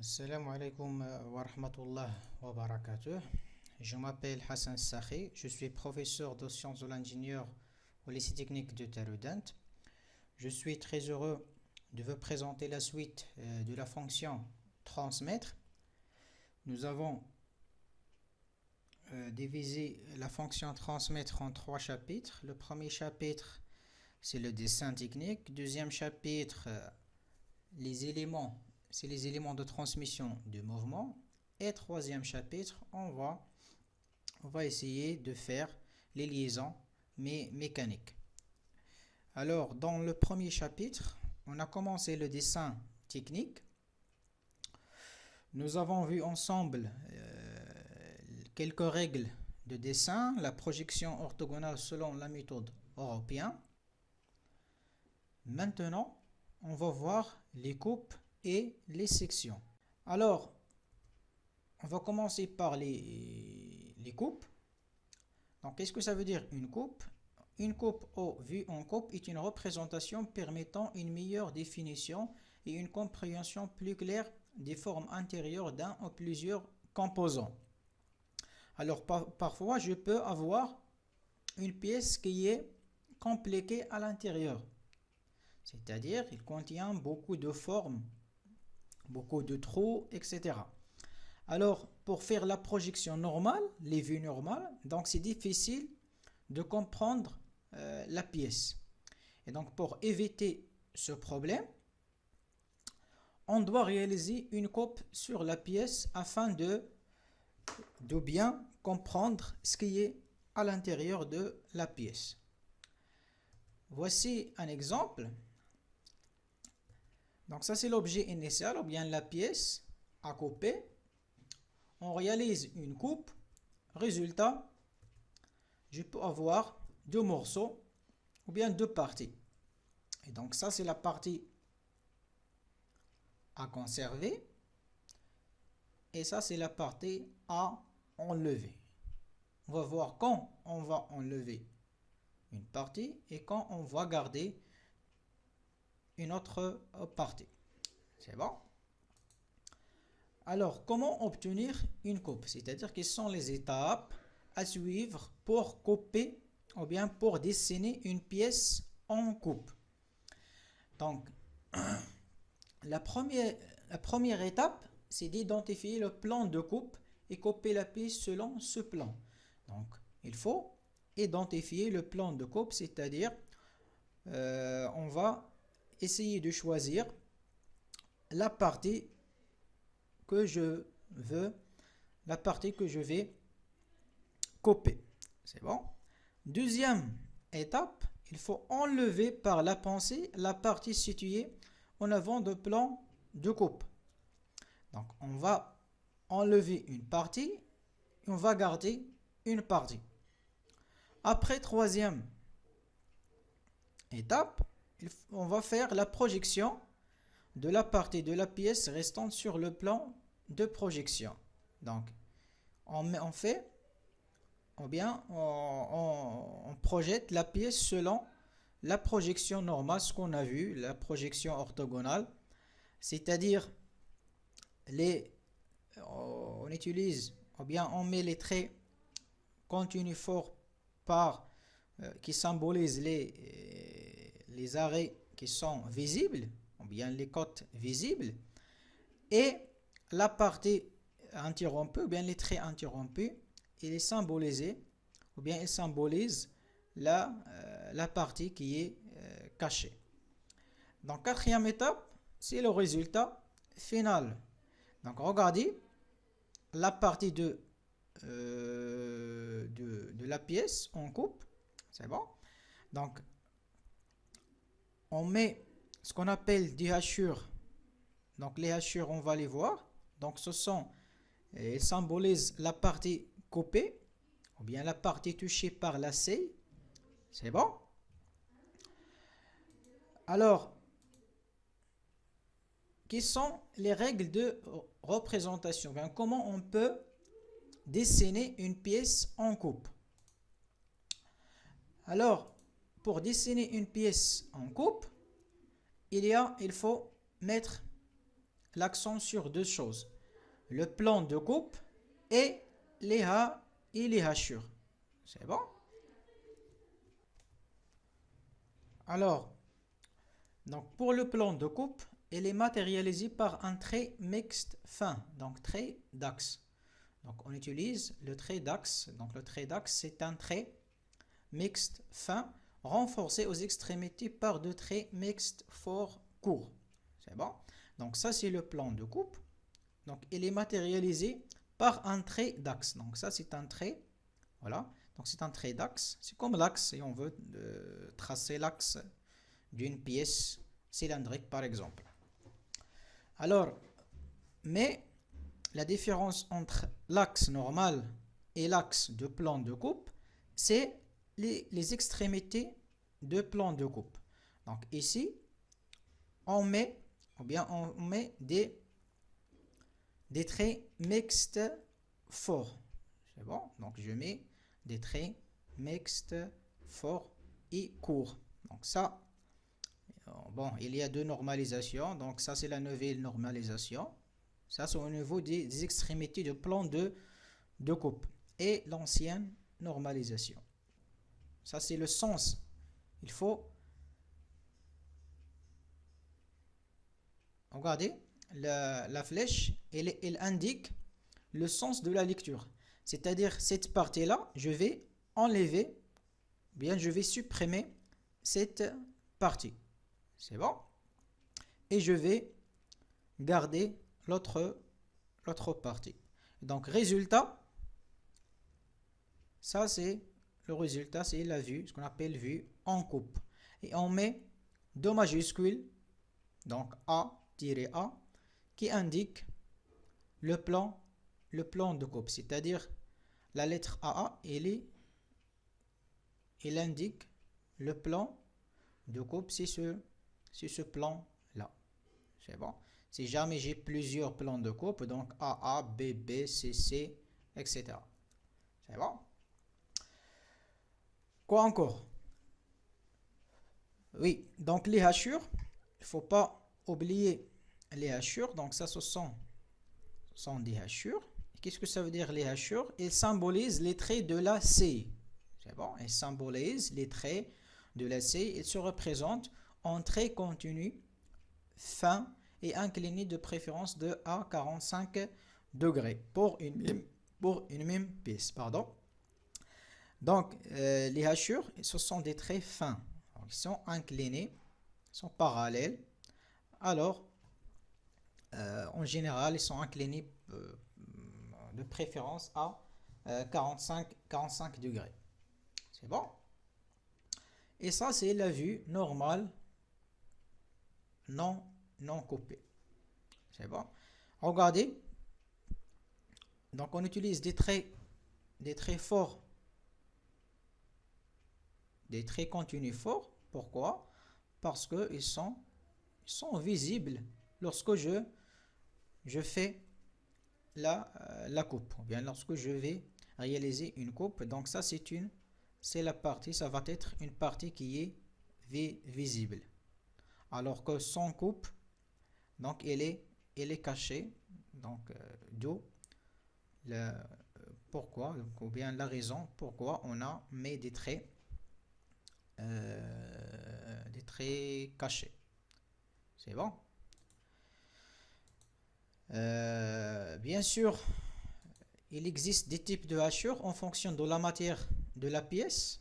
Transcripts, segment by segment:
Salam alaikum wa rahmatullah wa barakatuh. Je m'appelle Hassan Sakhi, je suis professeur de sciences de l'ingénieur au lycée technique de Taroudant. Je suis très heureux de vous présenter la suite de la fonction transmettre. Nous avons divisé la fonction transmettre en trois chapitres. Le premier chapitre, c'est le dessin technique. Deuxième chapitre, les éléments, c'est les éléments de transmission de mouvement. Et troisième chapitre, on va essayer de faire les liaisons mécaniques. Alors, dans le premier chapitre, on a commencé le dessin technique. Nous avons vu ensemble quelques règles de dessin, la projection orthogonale selon la méthode européenne. Maintenant, on va voir les coupes et les sections. Alors, on va commencer par les coupes. Donc, qu'est-ce que ça veut dire une coupe? Une coupe ou vue en coupe est une représentation permettant une meilleure définition et une compréhension plus claire des formes intérieures d'un ou plusieurs composants. Alors, parfois, je peux avoir une pièce qui est compliquée à l'intérieur. C'est-à-dire, il contient beaucoup de formes, beaucoup de trous, etc. Alors, pour faire la projection normale, les vues normales, donc c'est difficile de comprendre la pièce. Et donc, pour éviter ce problème, on doit réaliser une coupe sur la pièce afin de bien comprendre ce qui est à l'intérieur de la pièce. Voici un exemple. Donc ça c'est l'objet initial ou bien la pièce à couper. On réalise une coupe. Résultat, je peux avoir deux morceaux ou bien deux parties. Et donc ça c'est la partie à conserver. Et ça c'est la partie à enlever. On va voir quand on va enlever une partie et quand on va garder une autre partie. C'est bon? Alors, comment obtenir une coupe? C'est-à-dire quelles sont les étapes à suivre pour couper ou bien pour dessiner une pièce en coupe. Donc, la première étape, c'est d'identifier le plan de coupe et couper la pièce selon ce plan. Donc, il faut identifier le plan de coupe, c'est-à-dire on va essayer de choisir la partie que je veux, la partie que je vais couper. C'est bon? Deuxième étape, il faut enlever par la pensée la partie située en avant de plan de coupe. Donc, on va enlever une partie et on va garder une partie. Après, troisième étape, on va faire la projection de la partie de la pièce restante sur le plan de projection. Donc, on fait, ou bien on projette la pièce selon la projection normale, ce qu'on a vu, la projection orthogonale, c'est-à-dire on utilise, ou bien on met les traits continus forts qui symbolisent les arrêts qui sont visibles, ou bien les côtes visibles, et la partie interrompue, ou bien les traits interrompus, il est symbolisé, ou bien il symbolise la partie qui est cachée. Donc, quatrième étape, c'est le résultat final. Donc, regardez la partie de la pièce en coupe. C'est bon? Donc, on met ce qu'on appelle des hachures. Donc, les hachures, on va les voir. Donc, elles symbolisent la partie coupée, ou bien la partie touchée par la scie. C'est bon? Alors, quelles sont les règles de représentation? Bien, comment on peut dessiner une pièce en coupe? Alors, pour dessiner une pièce en coupe, il faut mettre l'accent sur deux choses. Le plan de coupe et les hachures. C'est bon? Alors, donc pour le plan de coupe, il est matérialisé par un trait mixte fin, donc trait d'axe. Donc on utilise le trait d'axe. Donc le trait d'axe, c'est un trait mixte fin renforcé aux extrémités par deux traits mixtes forts courts. C'est bon? Donc ça c'est le plan de coupe. Donc il est matérialisé par un trait d'axe. Donc ça c'est un trait, voilà. Donc c'est un trait d'axe. C'est comme l'axe si on veut tracer l'axe d'une pièce cylindrique par exemple. Alors, mais la différence entre l'axe normal et l'axe de plan de coupe, c'est les extrémités de plan de coupe. Donc ici, on met des traits mixtes forts. C'est bon? Donc je mets des traits mixtes forts et courts. Donc ça, bon, il y a deux normalisations. Donc ça, c'est la nouvelle normalisation. Ça, c'est au niveau des extrémités de plan de coupe. Et l'ancienne normalisation. Ça, c'est le sens. Il faut... Regardez, la flèche, elle indique le sens de la lecture. C'est-à-dire, cette partie-là, je vais enlever, bien, je vais supprimer cette partie. C'est bon? Et je vais garder l'autre partie. Donc, résultat, ça c'est le résultat, c'est la vue, ce qu'on appelle vue en coupe. Et on met deux majuscules, donc A-A, qui indique le plan de coupe. C'est-à-dire, la lettre AA, elle indique le plan de coupe, c'est ce plan-là. C'est bon? Si jamais j'ai plusieurs plans de coupe, donc AA, BB, CC, etc. C'est bon? Quoi encore? Oui, donc les hachures, il ne faut pas oublier les hachures. Donc ça, ce sont des hachures. Qu'est-ce que ça veut dire les hachures? Ils symbolisent les traits de la C. C'est bon? Ils symbolisent les traits de la C. Ils se représentent en traits continus, fins et inclinés de préférence de à 45 degrés pour une même pièce. Pardon. Donc, les hachures, ce sont des traits fins. Donc, ils sont inclinés, ils sont parallèles. Alors, en général, ils sont inclinés de préférence à 45 degrés. C'est bon? Et ça, c'est la vue normale non coupée. C'est bon? Regardez. Donc, on utilise des traits forts, des traits continus forts. Pourquoi? Parce qu'ils sont visibles lorsque je fais la coupe, ou bien lorsque je vais réaliser une coupe. Donc ça, c'est la partie, ça va être une partie qui est visible. Alors que sans coupe, donc elle est cachée. Donc d'où pourquoi, ou bien la raison pourquoi on a mis des traits cachés. C'est bon? Bien sûr, il existe des types de hachures en fonction de la matière de la pièce.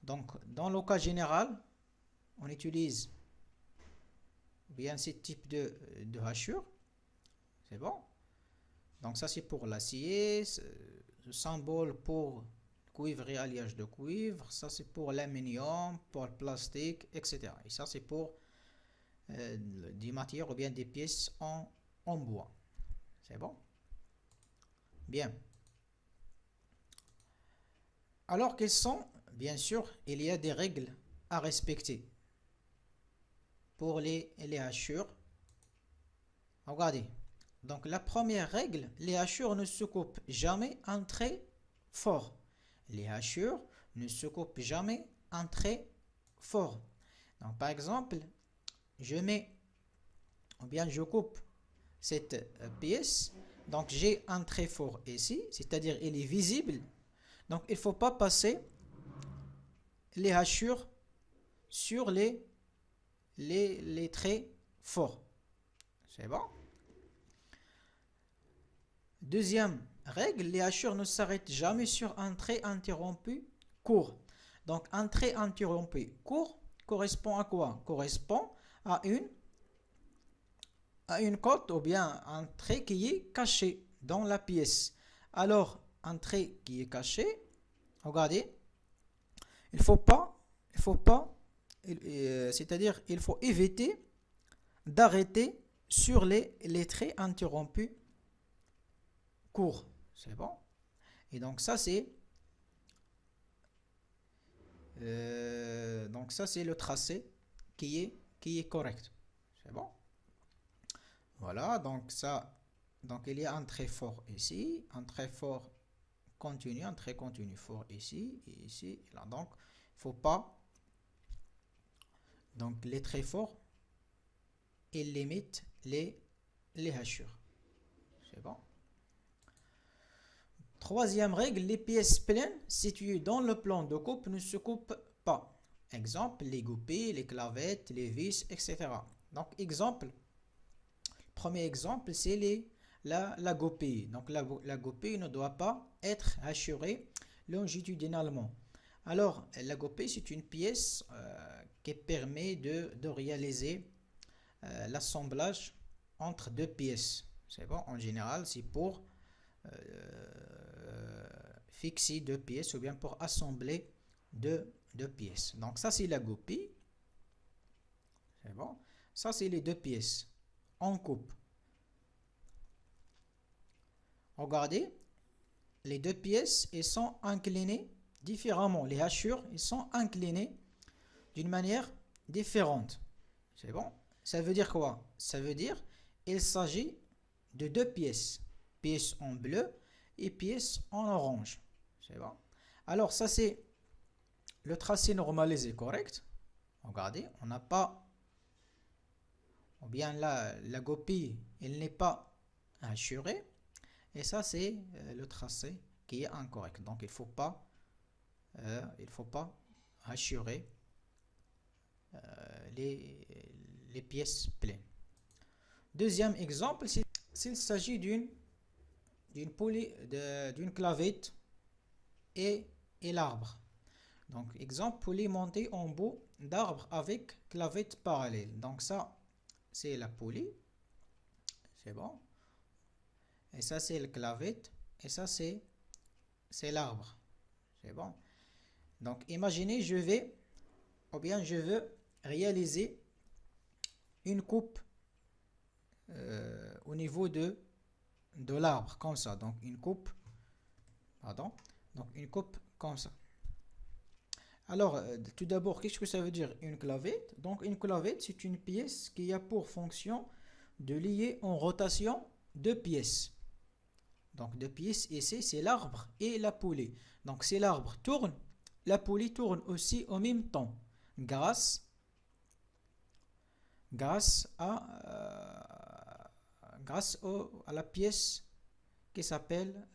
Donc, dans le cas général, on utilise bien ce type de hachure. C'est bon? Donc, ça c'est pour l'acier, le symbole pour cuivre et alliage de cuivre. Ça c'est pour l'aluminium, pour le plastique, etc. Et ça c'est pour des matières ou bien des pièces en bois. C'est bon? Bien. Alors quelles sont, bien sûr, il y a des règles à respecter pour les hachures. Regardez. Donc la première règle, les hachures ne se coupent jamais en trait fort. Les hachures ne se coupent jamais en trait fort. Donc par exemple, je coupe cette pièce. Donc j'ai un tréfort ici, c'est-à-dire il est visible. Donc il ne faut pas passer les hachures sur les traits forts. C'est bon. Deuxième règle, les hachures ne s'arrêtent jamais sur un trait interrompu court. Donc un trait interrompu court correspond à quoi? Correspond à une cote ou bien un trait qui est caché dans la pièce. Alors un trait qui est caché, regardez, il faut pas, c'est-à-dire il faut éviter d'arrêter sur les traits interrompus courts. C'est bon. Et donc ça c'est le tracé qui est correct. C'est bon. Voilà, donc il y a un trait fort ici, un trait fort continu, un trait continu fort ici, et ici, et là. Donc, il ne faut pas, donc les traits forts, ils limitent les hachures. C'est bon. Troisième règle, les pièces pleines situées dans le plan de coupe ne se coupent pas. Exemple, les goupilles, les clavettes, les vis, etc. Donc, premier exemple, c'est la goupille. Donc, la goupille ne doit pas être hachurée longitudinalement. Alors, la goupille, c'est une pièce qui permet de réaliser l'assemblage entre deux pièces. C'est bon, en général, c'est pour fixer deux pièces ou bien pour assembler deux pièces. Donc, ça, c'est la goupille. C'est bon. Ça, c'est les deux pièces en coupe. Regardez, les deux pièces, elles sont inclinées différemment. Les hachures, elles sont inclinées d'une manière différente. C'est bon? Ça veut dire quoi? Ça veut dire qu'il s'agit de deux pièces. Pièce en bleu et pièce en orange. C'est bon? Alors, ça, c'est le tracé normalisé, correct? Regardez, on n'a pas... Ou bien là, la goupille, elle n'est pas hachurée. Et ça, c'est le tracé qui est incorrect. Donc, il ne faut pas hachurer les pièces pleines. Deuxième exemple, s'il s'agit d'une poulie, d'une clavette et l'arbre. Donc, exemple, poulie montée en bout d'arbre avec clavette parallèle. Donc, ça, c'est la poulie. C'est bon. Et ça, c'est le clavette. Et ça, c'est l'arbre. C'est bon. Donc, imaginez, je veux réaliser une coupe au niveau de l'arbre, comme ça. Donc, une coupe comme ça. Alors, tout d'abord, qu'est-ce que ça veut dire une clavette? Donc, une clavette, c'est une pièce qui a pour fonction de lier en rotation deux pièces. Donc, deux pièces ici, c'est l'arbre et la poulie. Donc, si l'arbre tourne, la poulie tourne aussi en même temps, grâce à la pièce qui s'appelle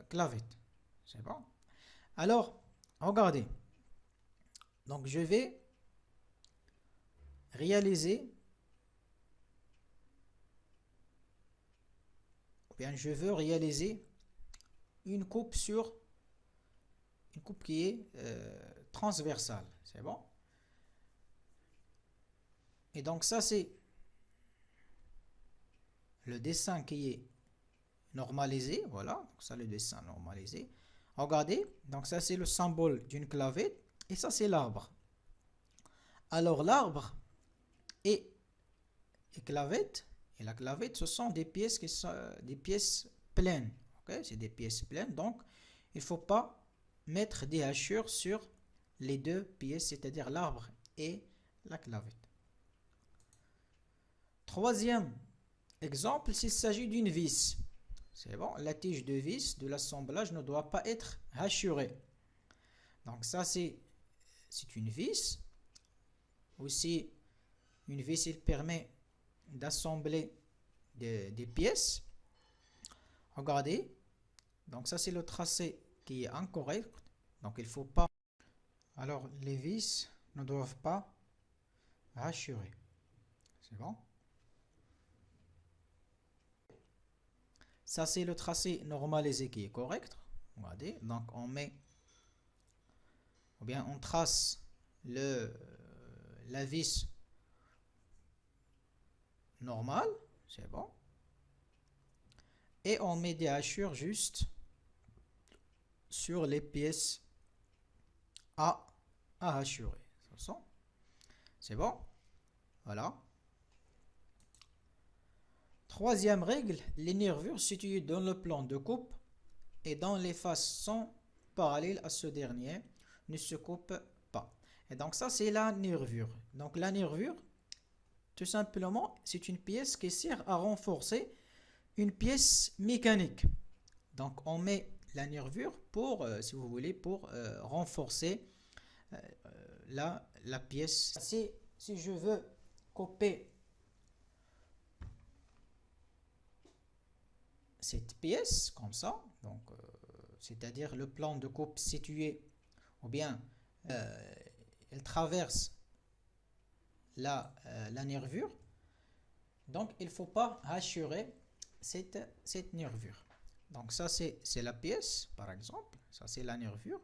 clavette. C'est bon? Alors, regardez. Donc, je vais réaliser, ou bien je veux réaliser une coupe qui est transversale. C'est bon? Et donc, ça, c'est le dessin qui est normalisé. Voilà, donc ça, le dessin normalisé. Regardez, donc ça, c'est le symbole d'une clavette. Et ça, c'est l'arbre. Alors, l'arbre et clavette, et la clavette, ce sont des pièces qui sont des pièces pleines. Okay? C'est des pièces pleines. Donc, il ne faut pas mettre des hachures sur les deux pièces, c'est-à-dire l'arbre et la clavette. Troisième exemple, s'il s'agit d'une vis. C'est bon, la tige de vis de l'assemblage ne doit pas être hachurée. Donc ça, c'est une vis. Aussi, une vis, il permet d'assembler des pièces. Regardez. Donc ça c'est le tracé qui est incorrect. Donc il faut pas. Alors les vis ne doivent pas hachurer. C'est bon. Ça c'est le tracé normalisé qui est correct. Regardez. Donc on met, ou bien on trace la vis normale. C'est bon. Et on met des hachures juste sur les pièces à hachurer. C'est bon. Voilà. Troisième règle, les nervures situées dans le plan de coupe et dans les faces sont parallèles à ce dernier ne se coupent pas. Et donc ça c'est la nervure. Donc la nervure, tout simplement, c'est une pièce qui sert à renforcer une pièce mécanique. Donc on met la nervure pour, si vous voulez, pour renforcer la pièce. Si je veux couper cette pièce comme ça, donc c'est-à-dire le plan de coupe situé, ou bien elle traverse la nervure, donc il ne faut pas hachurer cette nervure. Donc ça c'est la pièce par exemple, ça c'est la nervure.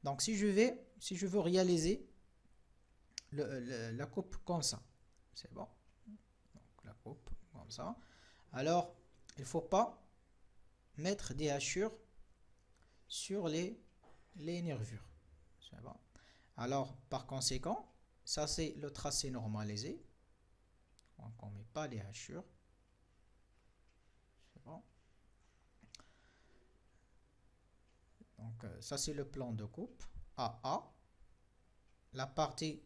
Donc si je veux réaliser la coupe comme ça, c'est bon. Donc la coupe comme ça. Alors il ne faut pas mettre des hachures sur les nervures. C'est bon. Alors par conséquent, ça c'est le tracé normalisé. Donc on ne met pas les hachures. C'est bon. Donc ça c'est le plan de coupe AA. La partie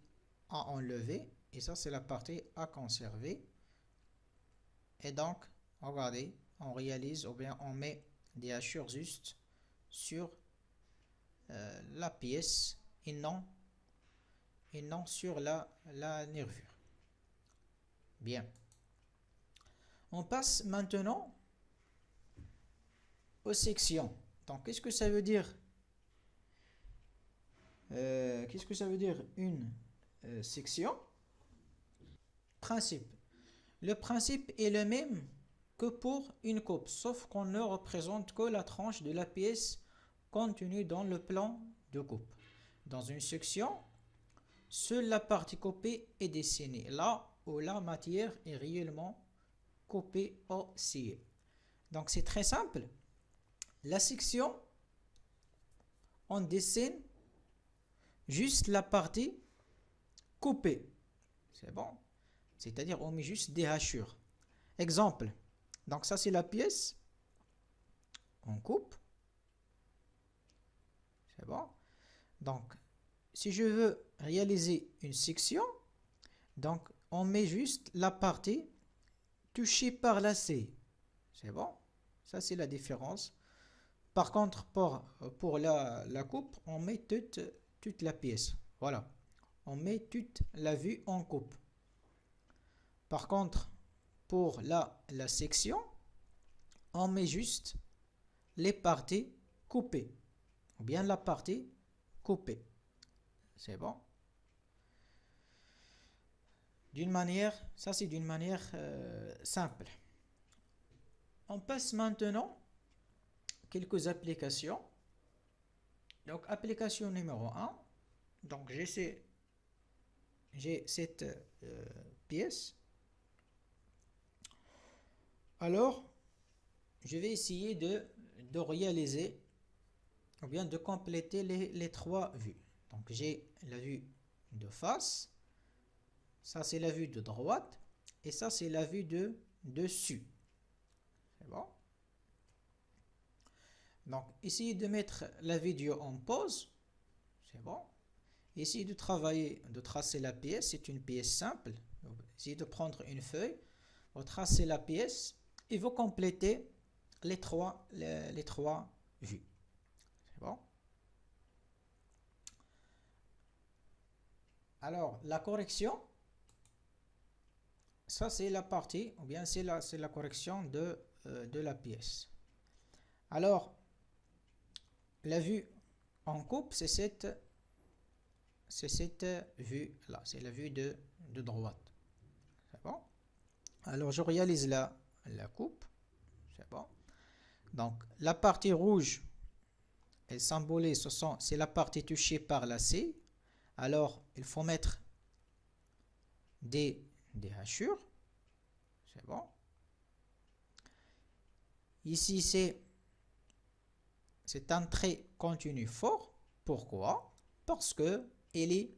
à enlever et ça c'est la partie à conserver. Et donc regardez, on réalise ou bien on met des hachures juste sur la pièce et non sur la nervure. Bien. On passe maintenant aux sections. Donc qu'est-ce que ça veut dire? Qu'est-ce que ça veut dire une section? Principe. Le principe est le même que pour une coupe, sauf qu'on ne représente que la tranche de la pièce contenue dans le plan de coupe. Dans une section, seule la partie coupée est dessinée, là où la matière est réellement coupée ou sciée. Donc c'est très simple. La section, on dessine juste la partie coupée. C'est bon. C'est-à-dire on met juste des hachures. Exemple. Donc ça c'est la pièce. On coupe. C'est bon. Donc si je veux réaliser une section, donc on met juste la partie touchée par la scie. C'est bon. Ça c'est la différence. Par contre pour la coupe, on met toute la pièce. Voilà. On met toute la vue en coupe. Par contre, pour la section, on met juste les parties coupées. Ou bien la partie coupée. C'est bon. D'une manière, ça c'est d'une manière simple. On passe maintenant quelques applications. Donc application numéro 1. Donc j'ai cette pièce. Alors, je vais essayer de réaliser ou bien de compléter les trois vues. Donc j'ai la vue de face, ça c'est la vue de droite et ça c'est la vue de dessus. C'est bon. Donc essayez de mettre la vidéo en pause. C'est bon. Essayez de travailler, de tracer la pièce. C'est une pièce simple. Essayez de prendre une feuille, vous tracez la pièce et vous complétez les trois vues. C'est bon. Alors, la correction. Ça, c'est la partie, ou bien c'est la correction de la pièce. Alors, la vue en coupe, c'est cette vue-là. C'est la vue de droite. C'est bon? Alors, je réalise la coupe. C'est bon? Donc, la partie rouge, elle symbolise, c'est la partie touchée par la C. Alors, il faut mettre des hachures. C'est bon? Ici, c'est un trait continu fort. Pourquoi? Parce que il est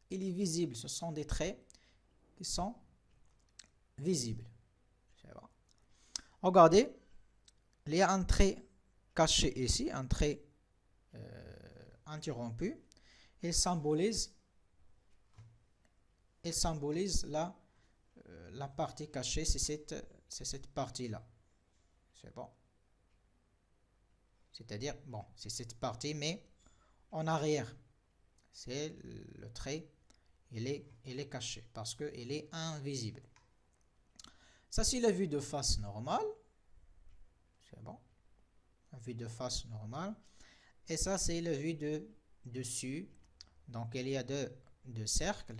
visible. Ce sont des traits qui sont visibles. C'est bon? Regardez, il y a un trait caché ici, un trait interrompu. Il symbolise la partie cachée, c'est cette partie-là. C'est bon? C'est-à-dire, bon, c'est cette partie, mais en arrière. C'est le trait, il est caché parce qu'il est invisible. Ça, c'est la vue de face normale. C'est bon? La vue de face normale. Et ça, c'est la vue de dessus. Donc, il y a deux cercles.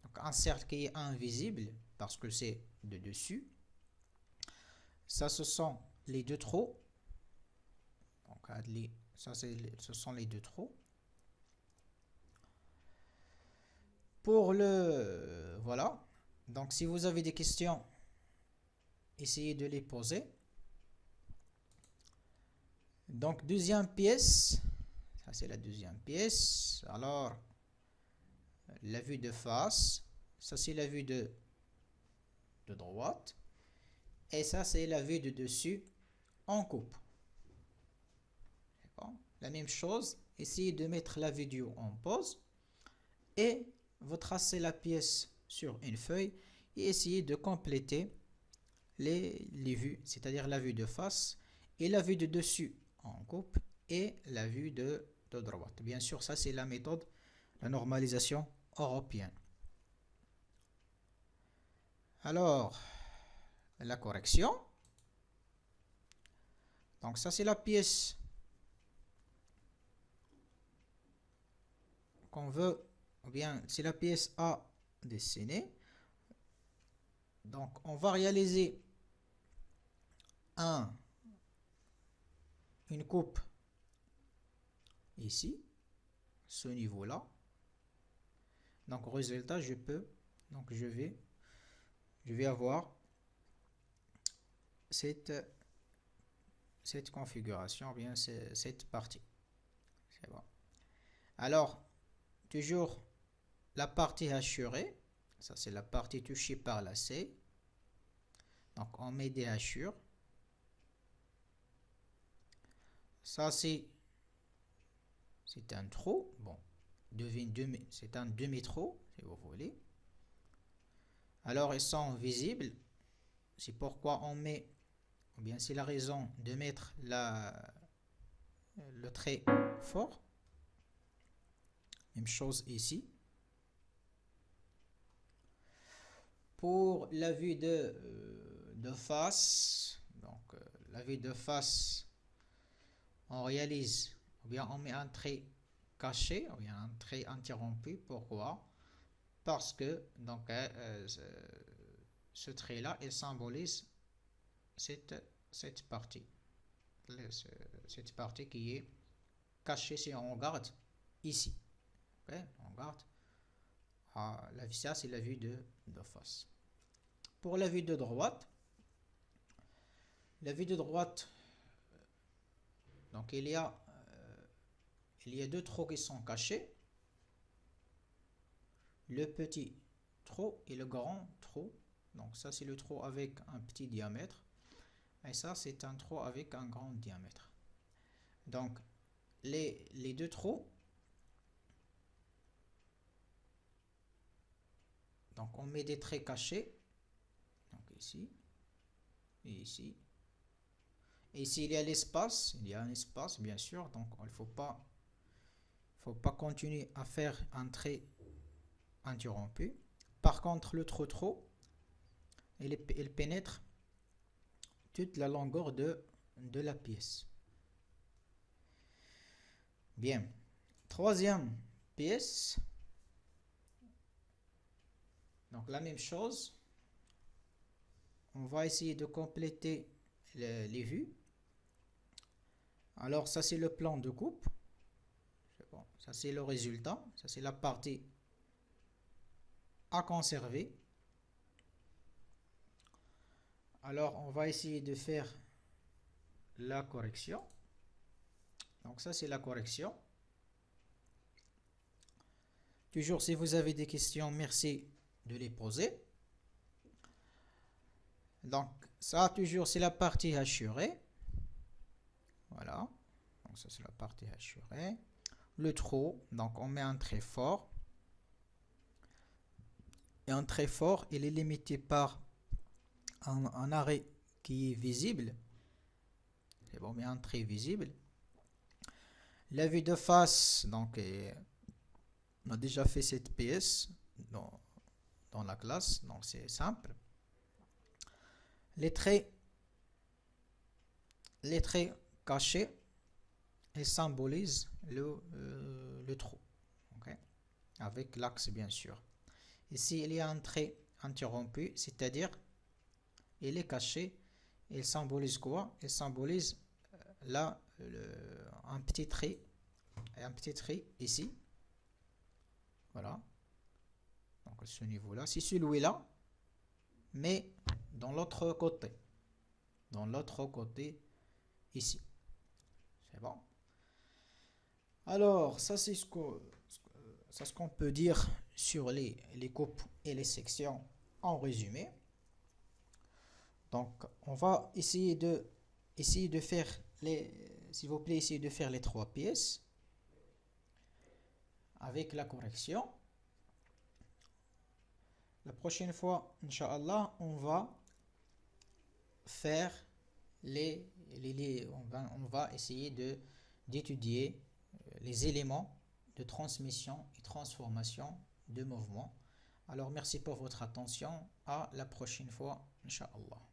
Donc, un cercle qui est invisible parce que c'est de dessus. Ça, ce sont les deux trous. Donc, ça, ce sont les deux trous. Pour le... Voilà. Donc, si vous avez des questions, essayez de les poser. Donc, deuxième pièce. Ça, c'est la deuxième pièce. Alors, la vue de face. Ça, c'est la vue de droite. Et ça, c'est la vue de dessus en coupe. Bon. La même chose. Essayez de mettre la vidéo en pause. Et vous tracez la pièce sur une feuille. Et essayez de compléter les vues. C'est-à-dire la vue de face et la vue de dessus en coupe et la vue de droite. Bien sûr, ça c'est la méthode, la normalisation européenne. Alors, la correction. Donc ça c'est la pièce qu'on veut, ou bien c'est la pièce à dessiner. Donc on va réaliser une coupe ici, ce niveau-là. Donc résultat, je vais avoir cette configuration, bien cette partie. C'est bon. Alors, toujours la partie hachurée, ça c'est la partie touchée par la C. Donc on met des hachures. Ça c'est un trou. Bon, c'est un demi-trou si vous voulez. Alors ils sont visibles. C'est pourquoi on met, ou bien c'est la raison de mettre le trait fort. Même chose ici. Pour la vue de face, donc la vue de face, on réalise, ou bien on met un trait caché, ou bien un trait interrompu. Pourquoi? Parce que donc ce trait-là, il symbolise cette partie. Cette partie qui est cachée si on regarde ici. Okay? On regarde. Ça, c'est la vue de face. Pour la vue de droite, donc il y a deux trous qui sont cachés. Le petit trou et le grand trou. Donc ça, c'est le trou avec un petit diamètre. Et ça, c'est un trou avec un grand diamètre. Donc, les deux trous. Donc, on met des traits cachés. Donc, ici. Et ici. Et ici, il y a l'espace. Il y a un espace, bien sûr. Donc, il ne faut pas continuer à faire un trait interrompu. Par contre, le trou, elle pénètre toute la longueur de la pièce. Bien. Troisième pièce. Donc la même chose. On va essayer de compléter les vues. Alors ça c'est le plan de coupe. Bon, ça c'est le résultat. Ça c'est la partie à conserver. Alors on va essayer de faire la correction. Donc ça c'est la correction. Toujours si vous avez des questions, merci de les poser. Donc ça toujours c'est la partie hachurée. Voilà. Donc ça c'est la partie hachurée. Le trou, donc on met un trait fort. Et un trait fort, il est limité par un arrêt qui est visible. C'est bon, mais un trait visible. La vue de face, donc on a déjà fait cette pièce dans la classe, donc c'est simple. Les traits cachés, ils symbolisent le trou, okay? Avec l'axe bien sûr. Ici il y a un trait interrompu, c'est-à-dire il est caché. Il symbolise quoi? Il symbolise là un petit trait ici. Voilà. Donc ce niveau-là, c'est celui-là, mais dans l'autre côté. Dans l'autre côté ici. C'est bon. Alors, ça c'est ce qu'on peut dire sur les coupes et les sections en résumé. Donc, on va essayer de faire s'il vous plaît, essayer de faire les 3 pièces avec la correction. La prochaine fois, Inch'Allah, on va faire on va essayer d'étudier les éléments de transmission et transformation de mouvement. Alors, merci pour votre attention. À la prochaine fois, Inch'Allah.